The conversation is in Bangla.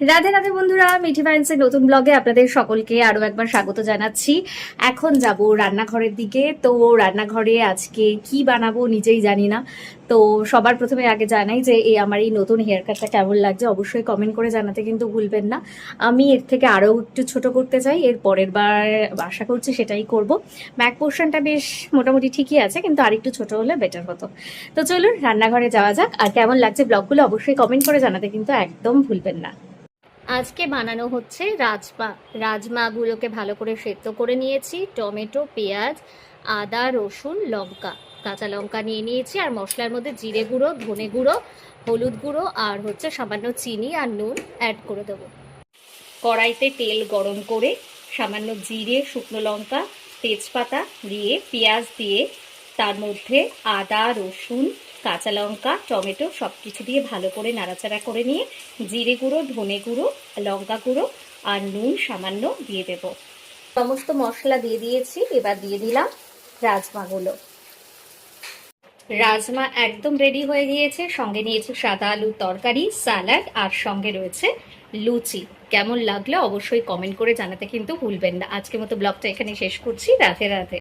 রাধে রাধে বন্ধুরা, মিঠি ফাইন্সের নতুন ব্লগে আপনাদের সকলকে আরো একবার স্বাগত জানাচ্ছি। এখন যাব রান্নাঘরের দিকে। তো রান্নাঘরে আজকে কি বানাবো নিজেই জানি না। তো সবার প্রথমে আগে জানাই যে আমার এই নতুন হেয়ার কাটটা কেমন লাগছে অবশ্যই কমেন্ট করে জানাতে কিন্তু ভুলবেন না। আমি এর থেকে আরো একটু ছোট করতে চাই, এর পরের বার আশা করছি সেটাই করব। ব্যাক পোর্শনটা বেশ মোটামুটি ঠিকই আছে, কিন্তু আরেকটু ছোট হলে বেটার হতো। তো চলুন রান্নাঘরে যাওয়া যাক। আর কেমন লাগছে ব্লগগুলো অবশ্যই কমেন্ট করে জানাতে কিন্তু একদম ভুলবেন না। আজকে বানানো হচ্ছে রাজমা। রাজমাগুলোকে ভালো করে সেদ্ধ করে নিয়েছি। টমেটো, পেঁয়াজ, আদা, রসুন, লঙ্কা, কাঁচা লঙ্কা নিয়ে নিয়েছি। আর মশলার মধ্যে জিরে গুঁড়ো, ধনে গুঁড়ো, হলুদ গুঁড়ো আর হচ্ছে সামান্য চিনি আর নুন অ্যাড করে দেবো। কড়াইতে তেল গরম করে সামান্য জিরে, শুকনো লঙ্কা, তেজপাতা দিয়ে পেঁয়াজ দিয়ে তার মধ্যে আদা, রসুন, কাঁচা লঙ্কা, টমেটো সব কিছু দিয়ে ভালো করে নাড়াচাড়া করে নিয়ে জিরে গুঁড়ো, ধনে গুঁড়ো, লঙ্কা গুঁড়ো আর নুন সামান্য দিয়ে দেব। সমস্ত মশলা দিয়ে দিয়েছি, এবার দিয়ে দিলাম রাজমাগুলো। রাজমা একদম রেডি হয়ে গিয়েছে। সঙ্গে নিয়েছি সাদা আলুর তরকারি, স্যালাড আর সঙ্গে রয়েছে লুচি। কেমন লাগলো অবশ্যই কমেন্ট করে জানাতে কিন্তু ভুলবেন না। আজকের মতো ব্লগটা এখানে শেষ করছি। রাধে রাধে।